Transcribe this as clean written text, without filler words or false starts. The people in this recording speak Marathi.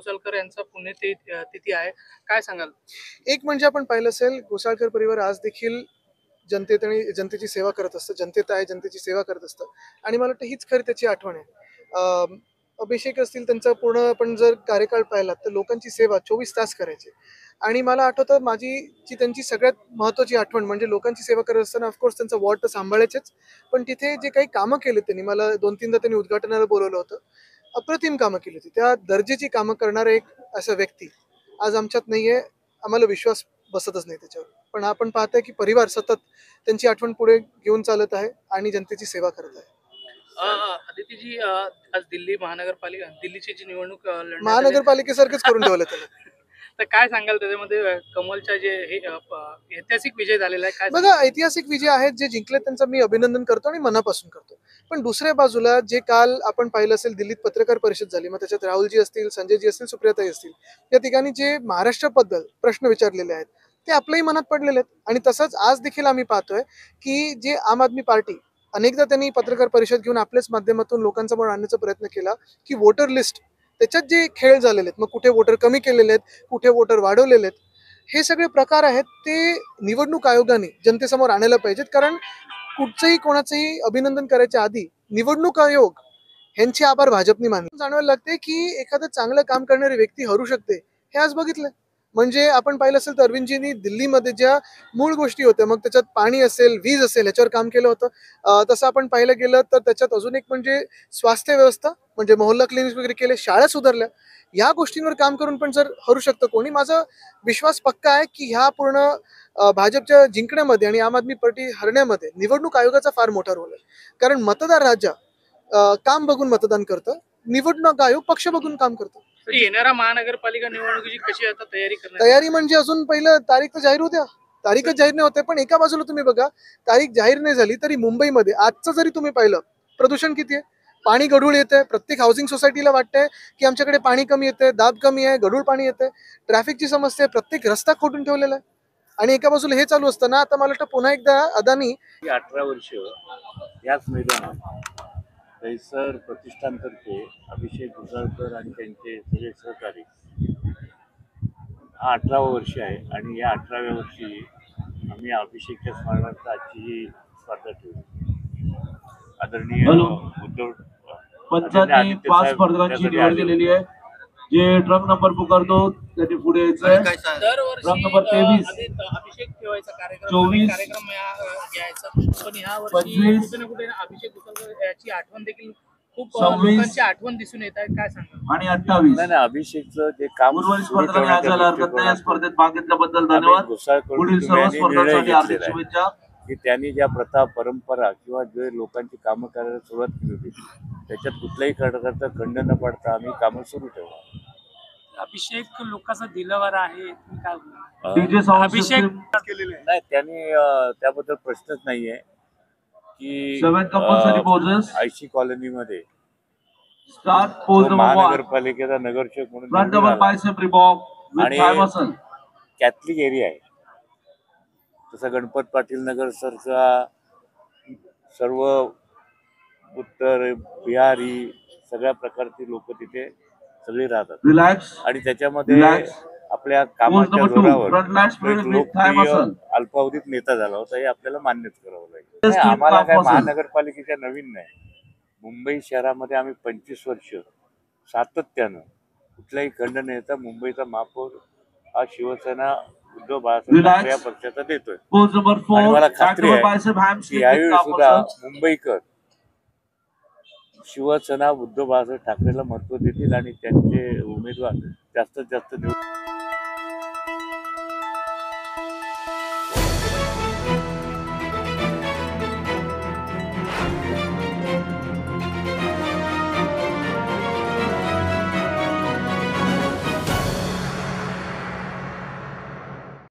घोसाळकर यांचा पुण्यतिथी आहे, काय सांगाल? एक म्हणजे आपण पाहिलं असेल, घोसाळकर परिवार आज देखील जनतेत आणि जनतेची सेवा करत असतं, जनतेत आहे, जनतेची सेवा करत असतं आणि मला वाटतं हीच खरी त्याची आठवण आहे. अभिषेक असतील त्यांचा पूर्ण आपण जर कार्यकाळ पाहिला तर लोकांची सेवा 24 तास करायचे आणि मला आठवतं माझी जी त्यांची सगळ्यात महत्त्वाची आठवण म्हणजे लोकांची सेवा करत असताना ऑफकोर्स त्यांचा वॉर्ड तर सांभाळायचेच, पण तिथे जे काही कामं केले त्यांनी, मला 2-3दा त्यांनी उद्घाटनाला बोलवलं होतं. अप्रतिम कामं केली होती. त्या दर्जाची कामं करणारा एक असा व्यक्ती आज आमच्यात नाहीये. आम्हाला विश्वास बसतच नाही त्याच्यावर. पण आपण पाहतोय की परिवार सतत त्यांची आठवण पुढे घेऊन चालत आहे आणि जनतेची सेवा करत आहे. अदितीजी, आज दिल्लीची जी निवडणूक लढण्यात आली, महानगरपालिकेसारखंच करून ठेवलं त्याला. तर काय सांगाल त्याच्यामध्ये? कमलच्या जे हे ऐतिहासिक विजय झालेला आहे, काय बघा, सांगाल? ऐतिहासिक विजय आहेत जे जिंकले त्यांचं मी अभिनंदन करतो आणि मनापासून करतो. पण दुसऱ्या बाजूला जे काल आपण पाहिलं असेल दिल्लीत पत्रकार परिषद झाली, मग त्याच्यात राहुलजी असतील, संजयजी असतील, सुप्रियाताई असतील, या ठिकाणी जे महाराष्ट्राबद्दल प्रश्न विचारलेले आहेत ते आपल्याही मनात पडलेले आहेत. आणि तसंच आज देखील आम्ही पाहतोय की जे आम आदमी पार्टी अनेकदा त्यांनी पत्रकार परिषद घेऊन आपल्याच माध्यमातून लोकांसमोर आणण्याचा प्रयत्न केला की वोटर लिस्ट त्याच्यात जे खेळ झालेले आहेत, मग कुठे वोटर कमी केलेले आहेत, कुठे वोटर वाढवलेले आहेत, हे सगळे प्रकार आहेत ते निवडणूक आयोगाने जनतेसमोर आणायला पाहिजेत. कारण कुठचंही कोणाचंही अभिनंदन करायच्या आधी निवडणूक आयोग ह्यांचे आभार भाजपने मानले. जाणवायला लागते की एखादं चांगलं काम करणारी व्यक्ती हरू शकते, हे आज बघितलं. म्हणजे आपण पाहिलं असेल तर अरविंदजींनी दिल्लीमध्ये ज्या मूळ गोष्टी होत्या, मग त्याच्यात पाणी असेल, वीज असेल, याच्यावर काम केलं होतं. तसं आपण पाहिलं गेलं तर त्याच्यात अजून एक म्हणजे स्वास्थ्य व्यवस्था, म्हणजे मोहल्ला क्लिनिक वगैरे केले, शाळा सुधारल्या. या गोष्टींवर काम करून पण जर हरू शकतं कोणी, माझा विश्वास पक्का आहे की ह्या पूर्ण भाजपच्या जिंकण्यामध्ये आणि आम आदमी पार्टी हरण्यामध्ये निवडणूक आयोगाचा फार मोठा रोल आहे. कारण मतदार राजा काम बघून मतदान करतं, निवडणूक आयोग पक्ष बघून काम करतं. तर येणाऱ्या महानगरपालिका निवडणुकीची कशी आता तयारी करणार? तयारी म्हणजे अजून पहिलं तारीख तर जाहीर होत्या, तारीखच जाहीर नाही होते. पण एका बाजूला तुम्ही बघा, तारीख जाहीर नाही झाली तरी मुंबईमध्ये आजचं जरी तुम्ही पाहिलं, प्रदूषण किती आहे, पाणी गढूळ येते. प्रत्येक हाऊसिंग सोसायटीला वाटतंय की आमच्याकडे पाणी कमी येते, दाब कमी आहे, गढूळ पाणी येते, ट्रॅफिकची समस्या आहे, प्रत्येक रस्ता खोदून ठेवलेला आहे. आणि एका बाजूला हे चालू असताना आता मला वाटतं पुन्हा एकदा अदानी 18 वर्ष याच मैदानात कैसर प्रतिष्ठानतर्फे अभिषेक घोसाळकर आणि त्यांचे सगळे सहकारी, हा 18वा वर्ष आहे आणि या 18व्या वर्षी आम्ही अभिषेकच्या स्मरणार्थ आजची ही स्पर्धा ठेवली. आदरणीय उद्धव पंचांनी 5 स्पर्धकांची निवड केलेली आहे. जे ट्रक नंबर पुकारतो त्यांनी पुढे यायचंय. ट्रक नंबर 23 अभिषेक ठेवायचा कार्यक्रम 24 घ्यायचा, पण ह्या वर्षी 25 कुठे ना कुठे अभिषेक घोसाळकर याची आठवण देखील खूप 26 लोकांची आठवण दिसून येत आहे, काय सांगा? आणि 28 नाही, अभिषेकचं जे काम उर्वरित स्पर्धकांनी आज यायला हरकत नाही. या स्पर्धेत भाग घेतल्याबद्दल धन्यवाद. पुढील सर्व स्पर्धकांसाठी हार्दिक शुभेच्छा. की त्यांनी ज्या प्रथा परंपरा किंवा जे लोकांची कामं करायला सुरुवात केली होती त्याच्यात कुठल्याही करता खंड न पडता आम्ही कामं सुरू ठेवू. अभिषेक लोकांचा दिलवारा आहे, तुम्ही काय बोलणार? डीजे साऊंड अभिषेक सिस्टम नाही, त्यांनी त्याबद्दल प्रश्नच नाहीये की 7 कंपल्सरी पोजेस आयशी कॉलनीमध्ये स्टार्ट पोज नंबर 1 महानगरपालिकेचा नगरसेवक म्हणून फ्रंट निवडून डबल आला. बायसेप रिबॉक विथ आणि थाय मसल. कॅथलिक एरिया आहे. तसं गणपत पाटील नगर सरचा सर्व उत्तर बिहारी सगळ्या प्रकारची लोक तिथे सगळी राहतात. रिलॅक्स आणि त्याच्यामध्ये रिलॅक्स. आपल्या कामाच्या नंबर 2 जोरावर फ्रंट लॅश तो एक स्प्रिंट विथ थाय लोकप्रिय मसल. अल्पावधीत नेता झाला होता, हे आपल्याला मान्यच करावं लागेल. Just नाही, आम्हाला keep काय calm, muscle. महानगरपालिकेच्या नवीन नाही. मुंबई शहरामध्ये आम्ही 25 वर्ष सातत्यानं कुठलाही खंड न येता मुंबईचा महापौर हा शिवसेना उद्धव बाळासाहेब ठाकरे या पक्षाचा देतोय. पोज नंबर आणि 4 मला बॅक खात्री डबल आहे बायसेप की हॅमस्ट्रिंग यावेळी विथ सुद्धा मसल. मुंबईकर शिवसेना उद्धव बाळासाहेब ठाकरेला महत्व देतील आणि त्यांचे उमेदवार जास्तीत जास्त निवडून